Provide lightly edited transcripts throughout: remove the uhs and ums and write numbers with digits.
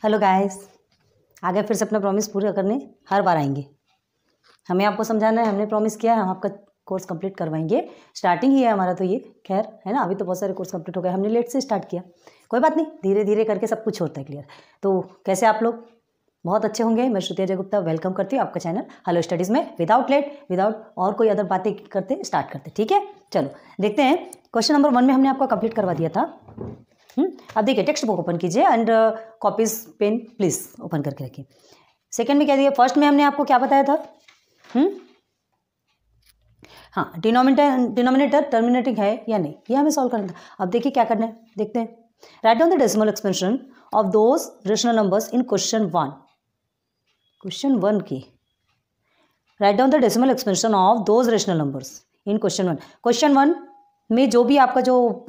Hello guys, आगे फिर से अपना प्रॉमिस पूरा करने हर बार आएंगे। हमें आपको समझाना है, हमने प्रॉमिस किया है हम आपका कोर्स कंप्लीट करवाएंगे। स्टार्टिंग ही है हमारा तो ये, खैर है ना। अभी तो बहुत सारे कोर्स कंप्लीट हो गए, हमने लेट से स्टार्ट किया, कोई बात नहीं, धीरे धीरे करके सब कुछ होता है क्लियर। तो कैसे आप लोग? बहुत अच्छे होंगे। मैं श्रुति अजय गुप्ता वेलकम करती हूँ आपका चैनल हेलो स्टडीज़ में। विदाउट लेट, विदाउट और कोई अदर बातें करते स्टार्ट करते, ठीक है। चलो देखते हैं। क्वेश्चन नंबर 1 में हमने आपको कंप्लीट करवा दिया था। अब देखिए, टेक्स्ट बुक ओपन कीजिए and copies pen please open करके रखिए। सेकंड में क्या दिया? फर्स्ट में हमने आपको क्या बताया था? हाँ, डिनोमिनेटर टर्मिनेटिंग है या नहीं, ये हमें सॉल्व करना था। अब देखिए क्या करना है, देखते हैं। Write down the decimal expansion of those rational numbers in question 1। Question 1 की write down the decimal expansion of those rational numbers in question 1। Question 1 में जो भी आपका जो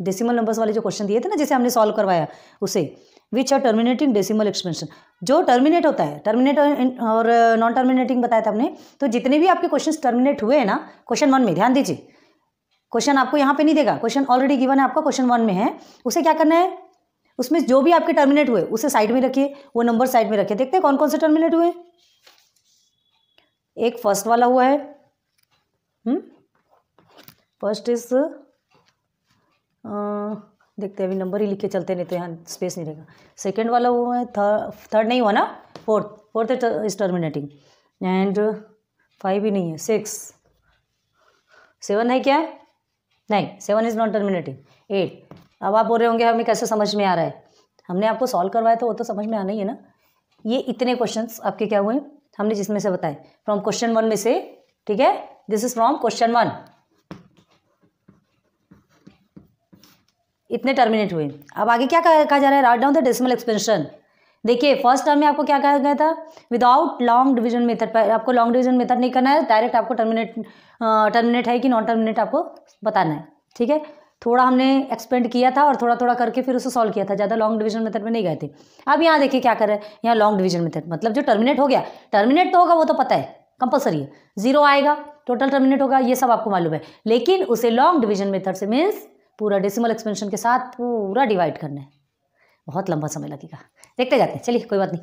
डेसिमल नंबर्स वाले जो क्वेश्चन दिए थे ना, जिसे हमने सॉल्व करवाया, उसे which are terminating decimal expansion, जो टर्मिनेट होता है, टर्मिनेट और नॉन टर्मिनेटिंग बताया था हमने। तो जितने भी आपके क्वेश्चन टर्मिनेट हुए हैं ना क्वेश्चन 1 में, ध्यान दीजिए, क्वेश्चन आपको यहाँ पे नहीं देगा, क्वेश्चन ऑलरेडी गिवन है आपका, क्वेश्चन 1 में है। उसे क्या करना है, उसमें जो भी आपके टर्मिनेट हुए उसे साइड में रखिए, वो नंबर साइड में रखिए। देखते हैं कौन कौन से टर्मिनेट हुए। एक फर्स्ट वाला हुआ है, फर्स्ट इज देखते हैं, अभी नंबर ही लिख के चलते, नहीं तो यहाँ स्पेस नहीं रहेगा। सेकेंड वाला हुआ है, थर्ड नहीं हुआ ना, फोर्थ इज टर्मिनेटिंग, एंड 5 भी नहीं है, 6, 7 है क्या? नहीं, 7 इज नॉट टर्मिनेटिंग, 8। अब आप बोल रहे होंगे हमें कैसे समझ में आ रहा है, हमने आपको सॉल्व करवाया तो वो तो समझ में आना ही है ना। ये इतने क्वेश्चंस आपके क्या हुए हमने जिसमें से बताए, फ्रॉम क्वेश्चन 1 में से, ठीक है। दिस इज फ्रॉम क्वेश्चन 1, इतने टर्मिनेट हुए। अब आगे क्या कहा जा रहा है? Write down the decimal expansion. देखिए फर्स्ट टर्म में आपको क्या कहा गया था? Without long division method. आपको लॉन्ग डिवीजन मेथड नहीं करना है, डायरेक्ट आपको टर्मिनेट है कि नॉन टर्मिनेट आपको बताना है, ठीक है। थोड़ा हमने एक्सपेंड किया था और थोड़ा थोड़ा करके फिर उसे सॉल्व किया था, ज़्यादा लॉन्ग डिवीजन मेथड में नहीं गए थे। अब यहाँ देखिए क्या कर रहे हैं, यहाँ लॉन्ग डिवीजन मेथड, मतलब जो टर्मिनेट हो गया, टर्मिनेट तो होगा वो तो पता है, कंपलसरी है, 0 आएगा, टोटल टर्मिनेट होगा, ये सब आपको मालूम है। लेकिन उसे लॉन्ग डिवीजन मेथड से मीन्स पूरा डेसिमल एक्सपेंशन के साथ पूरा डिवाइड करना है, बहुत लंबा समय लगेगा, देखते जाते हैं, चलिए कोई बात नहीं।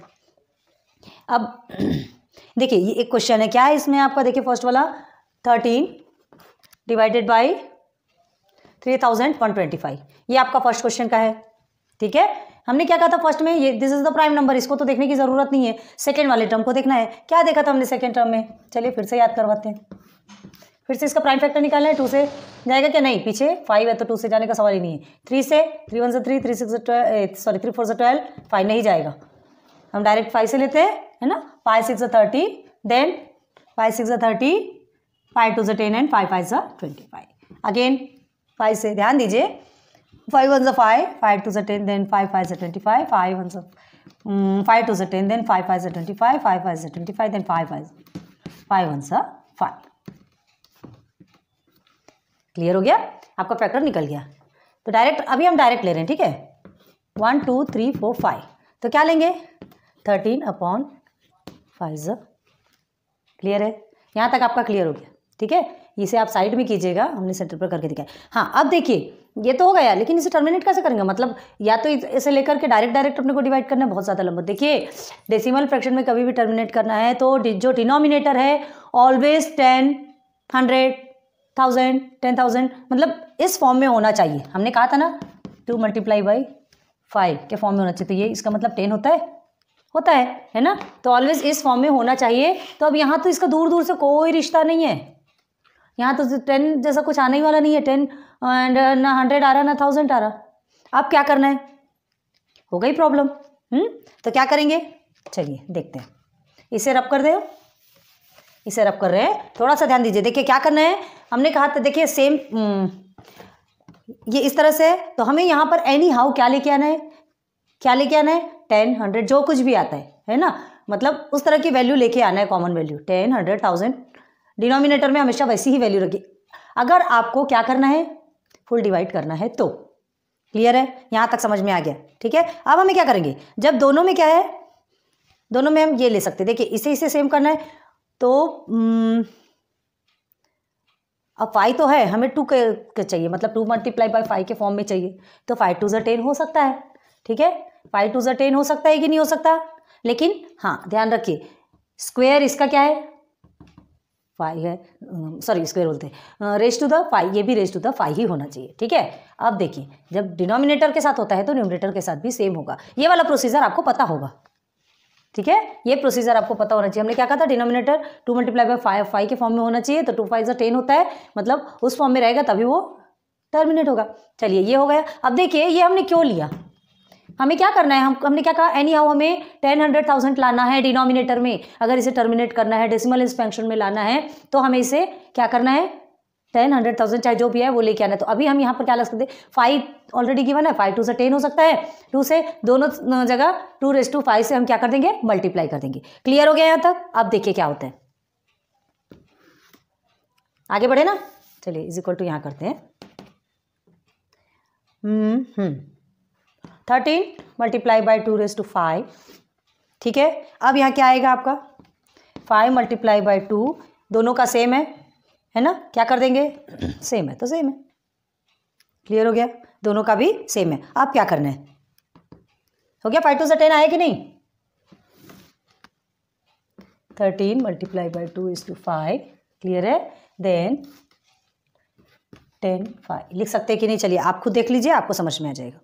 अब देखिए ये एक क्वेश्चन है, क्या है इसमें आपका? देखिए फर्स्ट वाला 13 डिवाइडेड बाई 3125, ये आपका फर्स्ट क्वेश्चन का है, ठीक है। हमने क्या कहा था फर्स्ट में? ये this is the prime number, इसको तो देखने की जरूरत नहीं है, सेकेंड वाले टर्म को देखना है। क्या देखा था हमने सेकेंड टर्म में? चलिए फिर से याद करवाते हैं, फिर से इसका प्राइम फैक्टर निकालना है। 2 से जाएगा क्या? नहीं, पीछे 5 है तो 2 से जाने का सवाल ही नहीं है। 3 से, 3 1 से 3, 3 6 से 12, सॉरी 3 4 से 12, 5 नहीं जाएगा, हम डायरेक्ट 5 से लेते हैं, है ना। 5 6 से 30, देन 5 6 से 30, 5 2 से 10 एंड 5 5 से 25। अगेन 5 से, ध्यान दीजिए, 5 1 से 5, 5 2 से 10, देन 5 5 से 25, 5 1 से 5 2 से 10, देन 5 5 से 25, 5 5 से 25, देन 5 1 से 5। क्लियर हो गया? आपका फैक्टर निकल गया। तो डायरेक्ट अभी हम डायरेक्ट ले रहे हैं, ठीक है। 1 2 3 4 5, तो क्या लेंगे? 13/5। क्लियर है? यहाँ तक आपका क्लियर हो गया, ठीक है। इसे आप साइड में कीजिएगा, हमने सेंटर पर करके दिखाया। हाँ, अब देखिए ये तो हो गया, लेकिन इसे टर्मिनेट कैसे करेंगे? मतलब या तो इसे लेकर के डायरेक्ट अपने को डिवाइड करना है, बहुत ज़्यादा लंबा। देखिए डेसिमल फ्रैक्शन में कभी भी टर्मिनेट करना है तो जो डिनोमिनेटर है ऑलवेज 10, 100, 1000, 10,000, मतलब इस फॉर्म में होना चाहिए। हमने कहा था ना 2 × 5 के फॉर्म में होना चाहिए, तो ये इसका मतलब 10 होता है ना। तो ऑलवेज इस फॉर्म में होना चाहिए। तो अब यहाँ तो इसका दूर दूर से कोई रिश्ता नहीं है, यहाँ तो 10 जैसा कुछ आने ही वाला नहीं है, 10 एंड ना 100 आ रहा ना 1000 आ रहा। अब क्या करना है? हो गई प्रॉब्लम। तो क्या करेंगे? चलिए देखते हैं, इसे रब कर दे, इसे रब कर रहे हैं, थोड़ा सा ध्यान दीजिए। देखिए क्या करना है, हमने कहा था, देखिए सेम ये इस तरह से, तो हमें यहाँ पर एनी हाउ क्या लेके आना है? 10, 100 जो कुछ भी आता है ना, मतलब उस तरह की वैल्यू लेके आना है, कॉमन वैल्यू 10, 100, 1000। डिनोमिनेटर में हमेशा वैसी ही वैल्यू रखिए। अगर आपको क्या करना है? फुल डिवाइड करना है तो। क्लियर है? यहाँ तक समझ में आ गया, ठीक है। अब हमें क्या करेंगे, जब दोनों में क्या है, दोनों में हम ये ले सकते हैं। देखिए इसे सेम करना है, तो अब 5 तो है, हमें 2 के चाहिए, मतलब 2 × 5 के फॉर्म में चाहिए, तो 5 2 से 10 हो सकता है, ठीक है। 5 टू ज़ा 10 हो सकता है कि नहीं हो सकता? लेकिन हाँ ध्यान रखिए, स्क्वायर इसका क्या है? 5 है, सॉरी स्क्वायर बोलते हैं, रेज टू द 5, ये भी रेज टू द 5 ही होना चाहिए। ठीक है, अब देखिए जब डिनोमिनेटर के साथ होता है तो न्यूमरेटर के साथ भी सेम होगा। ये वाला प्रोसीजर आपको पता होगा। ठीक है, ये प्रोसीजर आपको पता होना चाहिए। हमने क्या कहा था, डिनोमिनेटर 2 मल्टीप्लाई बाय 5 के फॉर्म में होना चाहिए, तो 2 5 ज़ा 10 होता है, मतलब उस फॉर्म में रहेगा तभी वो टर्मिनेट होगा। चलिए ये हो गया। अब देखिए ये हमने क्यों लिया, हमें क्या करना है, हमने क्या कहा, एनी हाउ हमें 10 100,000 लाना है डिनोमिनेटर में। अगर इसे टर्मिनेट करना है, डेसिमल एक्सपेंशन में लाना है, तो हमें इसे क्या करना है, 10 100,000 चाहे जो भी है वो लेके आना है। तो अभी हम यहाँ पर क्या लग सकते हैं, 5 ऑलरेडी गिवन है, 5 टू ज़ा 10 हो सकता है, 2 से दोनों जगह 2⁵ से हम क्या कर देंगे, मल्टीप्लाई कर देंगे। क्लियर हो गया यहाँ तक? अब देखिए क्या होता है, आगे बढ़े ना। चलिए इज इक्वल टू यहाँ करते हैं 13 मल्टीप्लाई बाई 2⁵. ठीक है, अब यहाँ क्या आएगा आपका, 5 मल्टीप्लाई बाई 2, दोनों का सेम है ना, क्या कर देंगे, सेम है तो सेम है। क्लियर हो गया, दोनों का भी सेम है। अब क्या करना है, हो गया, 5 टू ज़ा 10 आया कि नहीं, 13 मल्टीप्लाई बाई 2:5, क्लियर है, देन 10 5 लिख सकते हैं कि नहीं, चलिए आप खुद देख लीजिए, आपको समझ में आ जाएगा।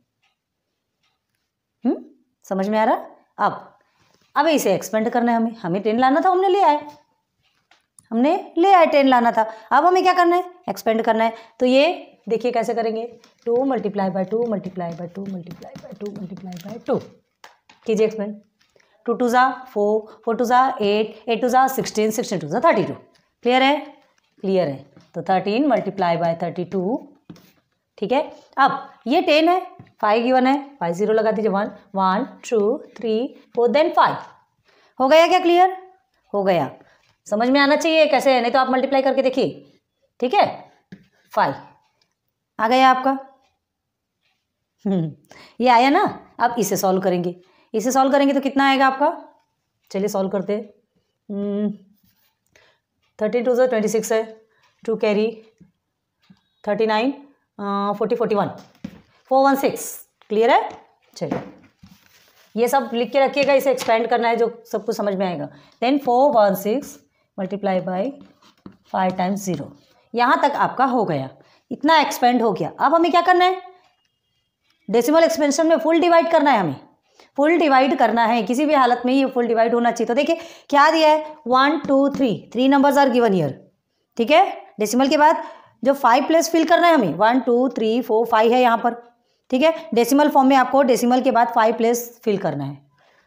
समझ में आ रहा। अब इसे एक्सपेंड करना है, हमें 10 लाना था, हमने ले आए 10 लाना था। अब हमें क्या करना है, एक्सपेंड करना है। तो ये देखिए कैसे करेंगे, 2 multiply by 2 multiply by 2 multiply by 2 multiply by 2 कीजिए एक्सपेंड। 2 टू ज़ा 4, 4 टू ज़ा 8, 8 टू ज़ा 16, 16 टू ज़ा 32। क्लियर है, क्लियर है। तो 13 मल्टीप्लाई बाई 32। ठीक है, अब ये 10 है, 5 गिवन है, 5 0 लगा दीजिए, 1 1 2 3 4 देन 5। हो गया क्या, क्लियर हो गया? समझ में आना चाहिए कैसे है, नहीं तो आप मल्टीप्लाई करके देखिए। ठीक है, 5 आ गया आपका। ये आया ना। अब इसे सॉल्व करेंगे, तो कितना आएगा आपका, चलिए सॉल्व करते हैं। 13 टू ज़ा 26 है, 2 कैरी 39 40 41 416। क्लियर है, चलिए ये सब लिख के रखिएगा, इसे एक्सपेंड करना है, जो सब कुछ समझ में आएगा। देन 416 मल्टीप्लाई बाई 5 टाइम्स 0, यहाँ तक आपका हो गया, इतना एक्सपेंड हो गया। अब हमें क्या करना है, डेसिमल एक्सपेंशन में फुल डिवाइड करना है, हमें फुल डिवाइड करना है, किसी भी हालत में ये फुल डिवाइड होना चाहिए। तो देखिए क्या दिया है, 1 2 3 नंबर्स आर गिवन हियर। ठीक है, डेसिमल के बाद जो 5 प्लेस फिल करना है हमें, 1 2 3 4 5 है यहाँ पर। ठीक है, डेसिमल फॉर्म में आपको डेसिमल के बाद 5 प्लेस फिल करना है,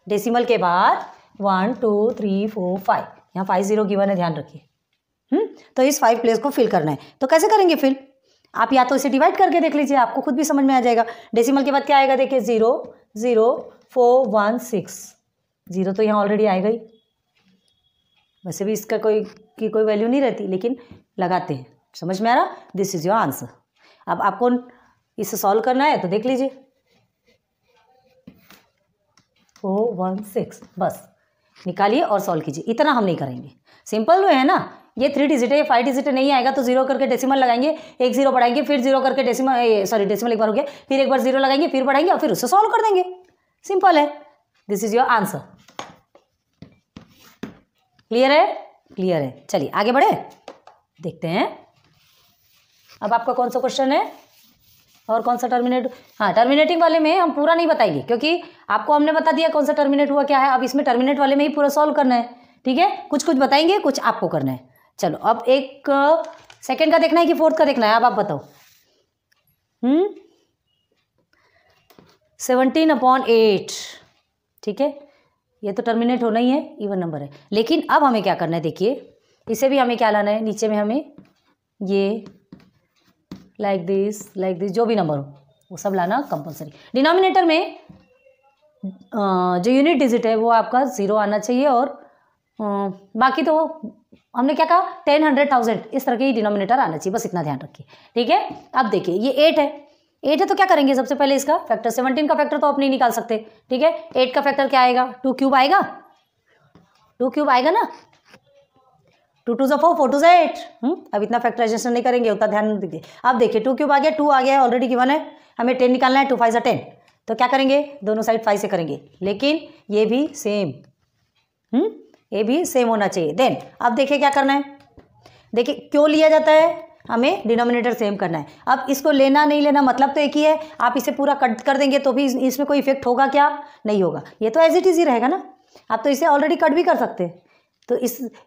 डेसिमल के बाद 1 2 3 4 5, यहाँ 5 0 गिवन है, ध्यान रखिए। तो इस 5 प्लेस को फिल करना है। तो कैसे करेंगे फिल, आप या तो इसे डिवाइड करके देख लीजिए, आपको खुद भी समझ में आ जाएगा। डेसिमल के बाद क्या आएगा, देखिए 0 0 4 1 6, 0 तो यहाँ ऑलरेडी आएगा ही, वैसे भी इसका कोई वैल्यू नहीं रहती, लेकिन लगाते हैं। समझ में आ रहा, दिस इज योर आंसर। अब आपको इसे सॉल्व करना है तो देख लीजिए, 4 1 6, बस निकालिए और सॉल्व कीजिए। इतना हम नहीं करेंगे, सिंपल है ना, ये 3 डिजिट है, ये 5 डिजिट नहीं आएगा तो 0 करके डेसिमल लगाएंगे, एक 0 बढ़ाएंगे, फिर 0 करके डेसिमल एक बार हो गया, फिर एक बार 0 लगाएंगे, फिर बढ़ाएंगे और फिर उससे सॉल्व कर देंगे। सिंपल है, this is your answer. Clear है, क्लियर है। चलिए आगे बढ़े, देखते हैं अब आपका कौन सा क्वेश्चन है और कौन सा टर्मिनेट। हाँ, टर्मिनेटिंग वाले में हम पूरा नहीं बताएंगे, क्योंकि आपको हमने बता दिया कौन सा टर्मिनेट हुआ क्या है। अब इसमें टर्मिनेट वाले में ही पूरा सॉल्व करना है। ठीक है, कुछ बताएंगे, कुछ आपको करना है। चलो अब एक सेकंड का देखना है कि फोर्थ का देखना है, अब आप बताओ। 17/8। ठीक है, ये तो टर्मिनेट होना ही है, इवन नंबर है। लेकिन अब हमें क्या करना है, देखिए इसे भी हमें क्या लाना है, नीचे में हमें ये लाइक दिस जो भी नंबर हो वो सब लाना कंपलसरी। डिनोमिनेटर में जो यूनिट डिजिट है वो आपका 0 आना चाहिए, और बाकी तो हमने क्या कहा, 10 100,000 इस तरह के ही डिनोमिनेटर आना चाहिए, बस इतना ध्यान रखिए। ठीक है, अब देखिए ये 8 है तो क्या करेंगे, सबसे पहले इसका फैक्टर, 17 का फैक्टर तो आप नहीं निकाल सकते। ठीक है, 8 का फैक्टर क्या आएगा, 2 क्यूब आएगा, 2 क्यूब आएगा ना, 2 2 4 4 2 8। अब इतना फैक्टराइजेशन नहीं करेंगे, उतना ध्यान दीजिए। अब देखिए 2 क्यूब आ गया, 2 आ गया ऑलरेडी गिवन है, हमें 10 निकालना है, 2 5 10, तो क्या करेंगे, दोनों साइड 5 से करेंगे, लेकिन ये भी सेम, ये भी सेम होना चाहिए। देन अब देखिए क्या करना है, देखिए क्यों लिया जाता है, हमें डिनोमिनेटर सेम करना है। अब इसको लेना नहीं लेना मतलब तो एक ही है, आप इसे पूरा कट कर देंगे तो भी इसमें कोई इफेक्ट होगा क्या, नहीं होगा, ये तो एज इट इज ही रहेगा ना। आप तो इसे ऑलरेडी कट भी कर सकते हैं, तो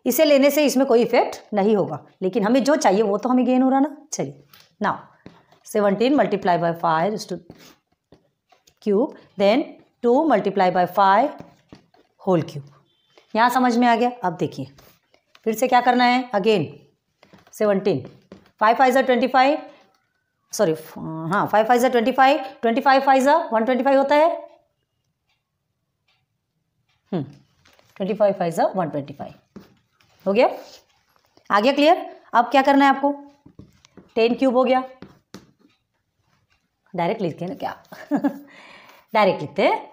इसे लेने से इसमें कोई इफेक्ट नहीं होगा, लेकिन हमें जो चाहिए वो तो हमें गेन हो रहा ना। चलिए now 17 multiply by 5 cube, then 2 multiply by 5 whole cube. यहाँ समझ में आ गया। अब देखिए फिर से क्या करना है, अगेन 17, 5 5 ज़ा 25, सॉरी हाँ 5 5 ज़ा 25, 25 5 ज़ा 125 होता है, 25 5 ज़ा 125 हो गया, आ गया क्लियर। अब क्या करना है आपको, 10 क्यूब हो गया, डायरेक्ट लिखते हैं ना क्या डायरेक्ट लिखते हैं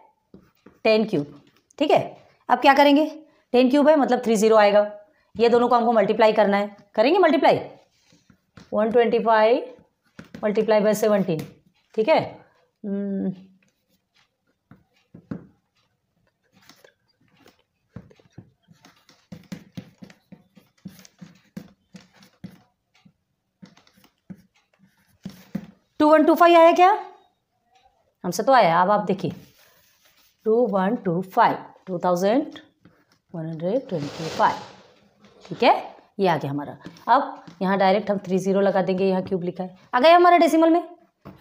10 क्यूब, ठीक है। अब क्या करेंगे, 10 क्यूब है मतलब 30 आएगा, ये दोनों को हमको मल्टीप्लाई करना है, करेंगे मल्टीप्लाई, 125 मल्टीप्लाई बाय 17, ठीक है। 2125 आया क्या, हमसे तो आया। अब आप देखिए 2125, 2125, ठीक है, ये आ गया हमारा। अब यहाँ डायरेक्ट हम 30 लगा देंगे, यहाँ क्यूब लिखा है, आ गया हमारा डेसिमल में,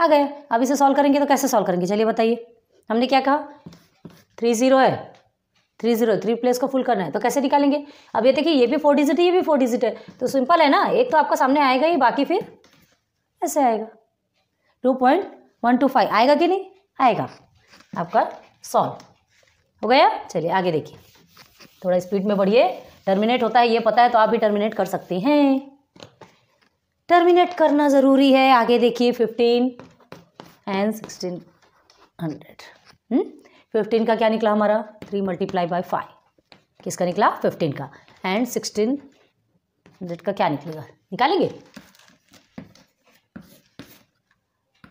आ गया। अब इसे सॉल्व करेंगे तो कैसे सॉल्व करेंगे, चलिए बताइए। हमने क्या कहा, 30 है, 3 प्लेस को फुल करना है, तो कैसे निकालेंगे। अब ये देखिए ये भी 4 डिजिट है, ये भी 4 डिजिट है, तो सिंपल है ना, एक तो आपका सामने आएगा ही, बाकी फिर ऐसे आएगा। 2125 आएगा कि नहीं आएगा, आपका सॉल्व हो गया। चलिए आगे देखिए, थोड़ा स्पीड में बढ़िए। टर्मिनेट होता है ये पता है, तो आप भी टर्मिनेट कर सकते हैं, टर्मिनेट करना ज़रूरी है। आगे देखिए 15 एंड 1600, 15 का क्या निकला हमारा, 3 मल्टीप्लाई बाय 5, किसका निकला, 15 का, एंड 1600 का क्या निकलेगा, निकालेंगे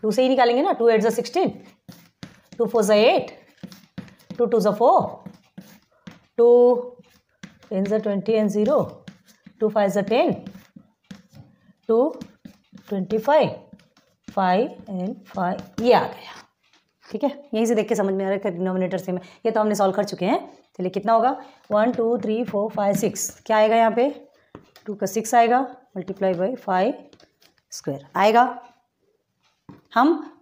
2 से ही निकालेंगे ना, 2 8 ज़ा 16, 2 4 ज़ा 8, 2 2 ज़ा 4, 2 10 ज़ा 20 एंड 0, 2 5 ज़ा 10, 2 25, 5 एंड 5, ये आ गया, ठीक है। यहीं से देख के समझ में आ रहा है कि डिनोमिनेटर सेम है, ये तो हमने सॉल्व कर चुके हैं। चलिए कितना होगा, 1 2 3 4 5 6, क्या आएगा यहाँ पे, 2 का 6 आएगा, मल्टीप्लाई बाई 5 स्क्वायर आएगा। हम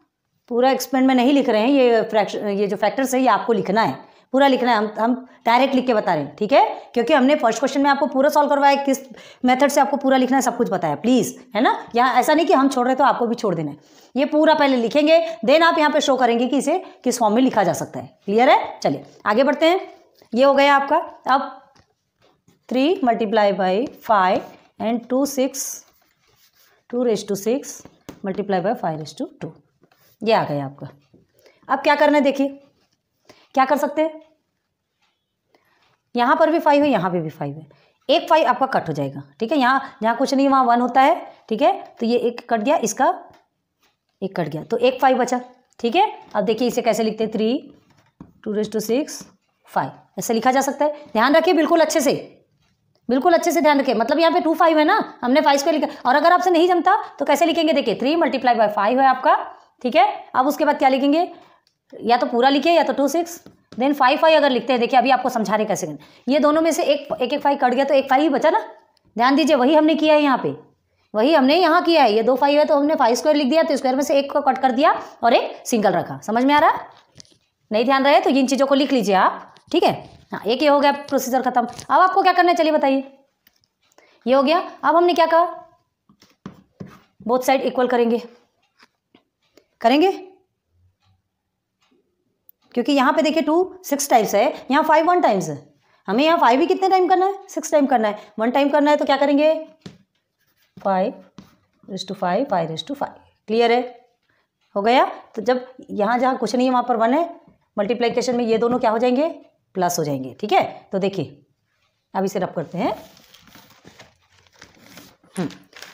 पूरा एक्सपेंड में नहीं लिख रहे हैं, ये फ्रैक्शन, ये जो फैक्टर्स है ये आपको लिखना है, पूरा लिखना है। हम डायरेक्ट लिख के बता रहे हैं, ठीक है, क्योंकि हमने फर्स्ट क्वेश्चन में आपको पूरा सॉल्व करवाया, किस मेथड से आपको पूरा लिखना है सब कुछ बताया, प्लीज़, है ना। यहाँ ऐसा नहीं कि हम छोड़ रहे तो आपको भी छोड़ देना है, ये पूरा पहले लिखेंगे, देन आप यहाँ पे शो करेंगे कि इसे किस फॉर्म में लिखा जा सकता है। क्लियर है, चलिए आगे बढ़ते हैं। ये हो गया आपका। अब 3 multiply by 5 and 2 raised to 6 multiply by 5 raised to 2, ये आ गया आपका। अब क्या करना है, देखिए क्या कर सकते हैं, यहाँ पर भी 5 है, यहाँ पे भी 5 है, एक 5 आपका कट हो जाएगा, ठीक है। यहाँ कुछ नहीं, वहाँ 1 होता है, ठीक है, तो ये एक कट गया, इसका एक कट गया, तो एक 5 बचा, ठीक है। अब देखिए इसे कैसे लिखते हैं, 3 2 raised to 6 5, ऐसे लिखा जा सकता है। ध्यान रखिए बिल्कुल अच्छे से, बिल्कुल अच्छे से ध्यान रखिए, मतलब यहाँ पे 2 5 है ना, हमने 5 स्क्वायर लिखा, और अगर आपसे नहीं जमता तो कैसे लिखेंगे, देखिए 3 मल्टीप्लाई बाय 5 है आपका, ठीक है। अब उसके बाद क्या लिखेंगे, या तो पूरा लिखिए या तो 2 6, देन 5 5 अगर लिखते हैं, देखिए अभी आपको समझा रहे कैसे करना, ये दोनों में से एक 5 कट गया तो एक 5 ही बचा ना, ध्यान दीजिए, वही हमने किया है यहाँ पे, वही हमने यहाँ किया है। ये 2 5 है तो हमने 5 स्क्वायर लिख दिया, तो स्क्वायर में से एक को कट कर दिया और एक सिंगल रखा। समझ में आ रहा है, नहीं ध्यान रहे तो इन चीज़ों को लिख लीजिए आप, ठीक है। हाँ, एक ये हो गया, प्रोसीजर खत्म। अब आपको क्या करना है, चलिए बताइए, ये हो गया। अब हमने क्या कहा, बोथ साइड इक्वल करेंगे, क्योंकि यहाँ पे देखिए 2 6 टाइम्स है, यहाँ 5 1 टाइम्स है, हमें यहाँ 5 भी कितने टाइम करना है, 6 टाइम करना है, 1 टाइम करना है, तो क्या करेंगे 5 raised to 5 5 raised to 5। Clear है, हो गया। तो जब यहाँ जहाँ कुछ नहीं है वहाँ पर 1 है, मल्टीप्लिकेशन में ये दोनों क्या हो जाएंगे, प्लस हो जाएंगे, ठीक है। तो देखिए अब इसे रब करते हैं।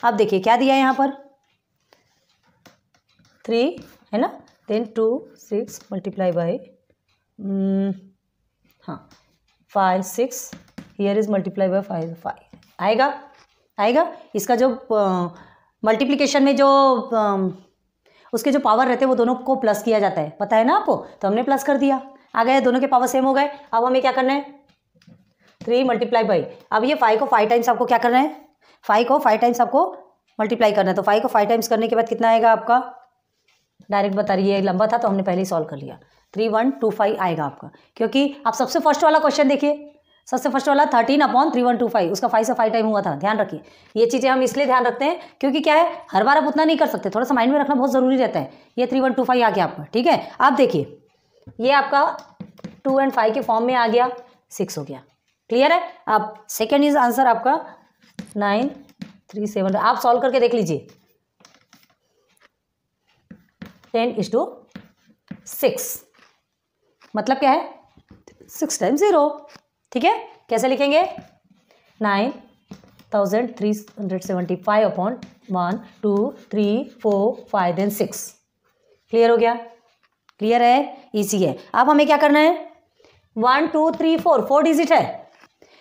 अब देखिए क्या दिया है यहाँ पर, 3 है ना, देन 2 6 मल्टीप्लाई बाई हाँ 5 6 हियर इज मल्टीप्लाई बाई 5 5 आएगा। इसका जो मल्टीप्लिकेशन में जो उसके जो पावर रहते हैं वो दोनों को प्लस किया जाता है, पता है ना आपको, तो हमने प्लस कर दिया, आ गए, दोनों के पावर सेम हो गए। अब हमें क्या करना है 3 मल्टीप्लाई बाई, अब ये 5 को 5 टाइम्स आपको क्या करना है, 5 को 5 टाइम्स आपको मल्टीप्लाई करना है। तो 5 को 5 टाइम्स करने के बाद कितना आएगा आपका, डायरेक्ट बता रही है, लंबा था तो हमने पहले ही सॉल्व कर लिया, 3125 आएगा आपका। क्योंकि आप सबसे फर्स्ट वाला क्वेश्चन देखिए, सबसे फर्स्ट वाला 13/3125, उसका 5 से 5 टाइम हुआ था। ध्यान रखिए, ये चीज़ें हम इसलिए ध्यान रखते हैं क्योंकि क्या है, हर बार आप उतना नहीं कर सकते, थोड़ा सा माइंड में रखना बहुत ज़रूरी रहता है। ये 3125 आ गया आपका, ठीक है। आप देखिए ये आपका 2 और 5 के फॉर्म में आ गया, 6 हो गया, क्लियर है। अब सेकेंड इज आंसर आपका 937, आप सॉल्व करके देख लीजिए। 10:6 मतलब क्या है 6 टाइम्स 0, ठीक है। कैसे लिखेंगे 9375 अपॉन 1 2 3 4 5 देन 6, क्लियर हो गया, क्लियर है, इजी है। अब हमें क्या करना है 1 2 3 4 डिजिट है,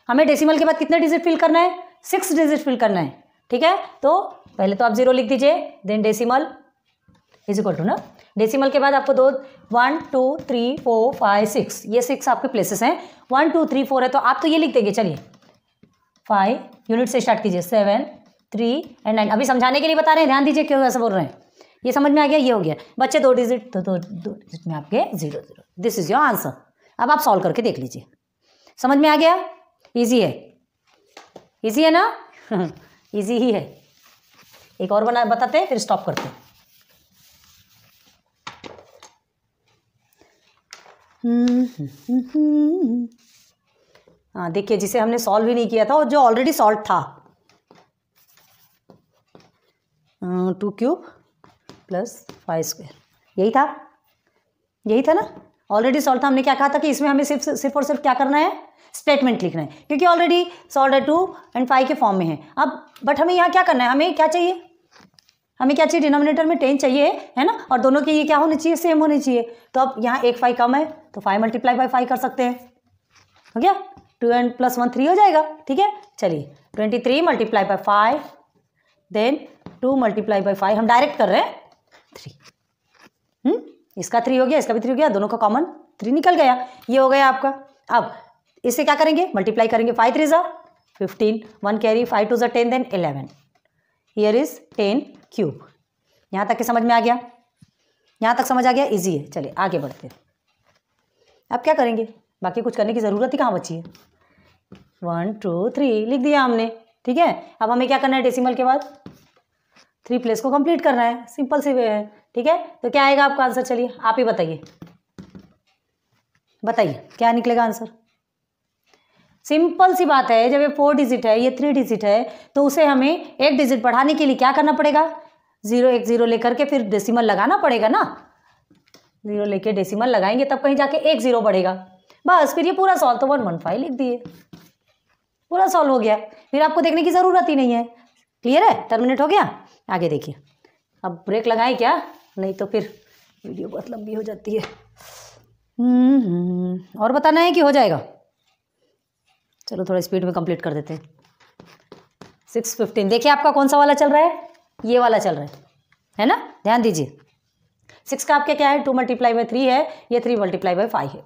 हमें डेसिमल के बाद कितने डिजिट फिल करना है 6 डिजिट फिल करना है, ठीक है। तो पहले तो आप 0 लिख दीजिए, then decimal is equal to ना, डेसिमल के बाद आपको 1 2 3 4 5 6, ये 6 आपके प्लेसेस हैं, 1 2 3 4 है तो आप तो ये लिख देंगे। चलिए 5 यूनिट से स्टार्ट कीजिए, 7 3 और 9, अभी समझाने के लिए बता रहे हैं, ध्यान दीजिए क्यों ऐसा बोल रहे हैं। ये समझ में आ गया, ये हो गया बच्चे 2 डिजिट, तो 2 डिजिट में आपके 0 0, दिस इज योर आंसर। अब आप सॉल्व करके देख लीजिए, समझ में आ गया, इजी है, इजी है ना इजी ही है। एक और बताते हैं फिर स्टॉप करते हैं। हाँ देखिए, जिसे हमने सॉल्व ही नहीं किया था और जो ऑलरेडी सॉल्व था, 2 क्यूब प्लस 5 स्क्वायर, यही था ना, ऑलरेडी सॉल्व था। हमने क्या कहा था कि इसमें हमें सिर्फ और सिर्फ क्या करना है, स्टेटमेंट लिखना है, क्योंकि ऑलरेडी सॉल्व है 2 और 5 के फॉर्म में है। अब बट हमें यहाँ क्या करना है, हमें क्या चाहिए, डिनोमिनेटर में 10 चाहिए, है ना, और दोनों के ये क्या होने चाहिए, सेम होने चाहिए। तो अब यहाँ एक 5 कम है तो 5 मल्टीप्लाई बाई 5 कर सकते हैं, हो गया, 2 और प्लस 1 3 हो जाएगा, ठीक है। चलिए 23 multiply by 5 then 2 multiply by 5, हम डायरेक्ट कर रहे हैं 3, इसका 3 हो गया, इसका भी 3 हो गया, दोनों का कॉमन 3 निकल गया, ये हो गया आपका। अब इससे क्या करेंगे, मल्टीप्लाई करेंगे, 5 3 ज़ा 15, 1 कैरी, 5 2 ज़ा 10 देन 11, हियर इज 10 क्यूब। यहाँ तक के समझ में आ गया, यहाँ तक समझ आ गया, इजी है। चलिए आगे बढ़ते हैं। अब क्या करेंगे, बाकी कुछ करने की ज़रूरत ही कहाँ बची है, 1 2 3 लिख दिया हमने, ठीक है। अब हमें क्या करना है, डेसिमल के बाद 3 प्लेस को कंप्लीट करना है, सिंपल सी वे है, ठीक है। तो क्या आएगा आपका आंसर, चलिए आप ही बताइए क्या निकलेगा आंसर। सिंपल सी बात है, जब ये 4 डिजिट है, ये 3 डिजिट है, तो उसे हमें एक डिजिट बढ़ाने के लिए क्या करना पड़ेगा, 0 1 0 लेकर के फिर डेसिमल लगाना पड़ेगा ना, 0 लेके डेसिमल लगाएंगे तब कहीं जाके 1 0 बढ़ेगा, बस फिर ये पूरा सॉल्व, तो 115 लिख दिए, पूरा सॉल्व हो गया, फिर आपको देखने की ज़रूरत ही नहीं है, क्लियर है, टर्मिनेट हो गया। आगे देखिए, अब ब्रेक लगाएं क्या, नहीं तो फिर वीडियो बहुत लंबी हो जाती है। और बताना है कि हो जाएगा, चलो थोड़ा स्पीड में कंप्लीट कर देते हैं। 615 देखिए आपका कौन सा वाला चल रहा है, ये वाला चल रहा है ना, ध्यान दीजिए। 6 का आपका क्या है, 2 मल्टीप्लाई बाई 3 है, ये 3 मल्टीप्लाई बाई 5 है।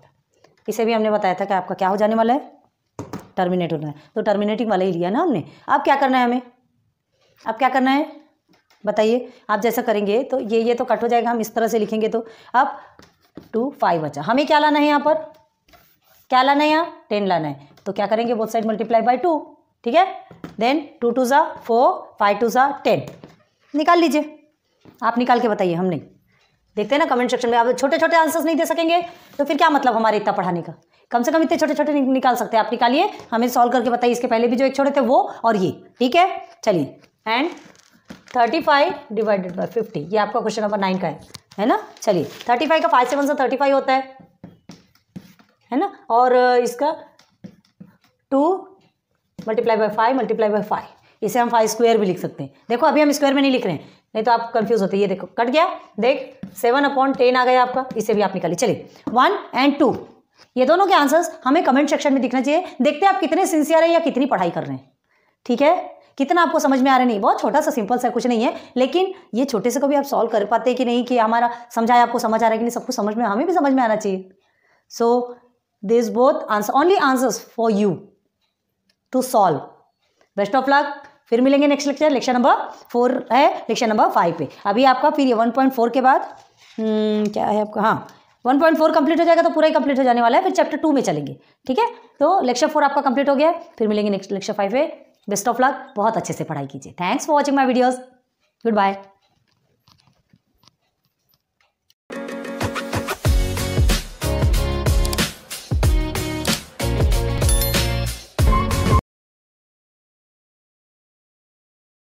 इसे भी हमने बताया था कि आपका क्या हो जाने वाला है, टर्मिनेट होना है, तो टर्मिनेटिंग वाला ही लिया ना हमने। अब क्या करना है हमें, अब क्या करना है बताइए, आप जैसा करेंगे तो ये तो कट हो जाएगा, हम इस तरह से लिखेंगे तो अब 2 5 बचा, हमें क्या लाना है यहाँ पर, क्या लाना है यहाँ 10 लाना है, तो क्या करेंगे बोथ साइड मल्टीप्लाई बाई 2, ठीक है। देन 2 2 ज़ा 4 5 2 ज़ा 10, निकाल लीजिए, आप निकाल के बताइए, हम नहीं देखते हैं ना कमेंट सेक्शन में। आप छोटे छोटे आंसर्स नहीं दे सकेंगे तो फिर क्या मतलब हमारे इतना पढ़ाने का, कम से कम इतने छोटे छोटे निकाल सकते हैं, आप निकालिए, हमें सॉल्व करके बताइए। इसके पहले भी जो एक छोटे थे वो और ये, ठीक है। चलिए एंड 35 डिवाइडेड बाई 50, ये आपका क्वेश्चन नंबर 9 का है ना। चलिए 35 का 5 से 1 से 35 होता है ना, और इसका 2 मल्टीप्लाई बाई 5 मल्टीप्लाई बाई 5, इसे हम 5 स्क्वायर भी लिख सकते हैं। देखो अभी हम स्क्वायर में नहीं लिख रहे हैं, नहीं तो आप कंफ्यूज होते। ये देखो कट गया, देख 7/10 आ गया आपका, इसे भी आप निकालिए। चलिए 1 और 2 ये दोनों के आंसर्स हमें कमेंट सेक्शन में दिखना चाहिए। देखते हैं आप कितने सिंसियर हैं या कितनी पढ़ाई कर रहे हैं, ठीक है, कितना आपको समझ में आ रहा है। नहीं, बहुत छोटा सा सिंपल सा कुछ नहीं है, लेकिन ये छोटे से को भी आप सॉल्व कर पाते हैं कि नहीं, कि हमारा समझाया आपको समझ आ रहा है कि नहीं, सब कुछ समझ में, हमें भी समझ में आना चाहिए। So this both answer only answers for you to solve. Best of luck, फिर मिलेंगे नेक्स्ट लेक्चर। लेक्चर नंबर 4 है, लेक्चर नंबर 5 पे। अभी आपका फिर ये 1.4 के बाद क्या है आपका, हाँ 1.4 कंप्लीट हो जाएगा तो पूरा ही कंप्लीट हो जाने वाला है, फिर चैप्टर 2 में चलेंगे, ठीक है। तो लेक्चर 4 आपका कंप्लीट हो गया, फिर मिलेंगे नेक्स्ट लेक्चर 5 पे। बेस्ट ऑफ लक, बहुत अच्छे से पढ़ाई कीजिए। Thanks for watching my videos, good bye.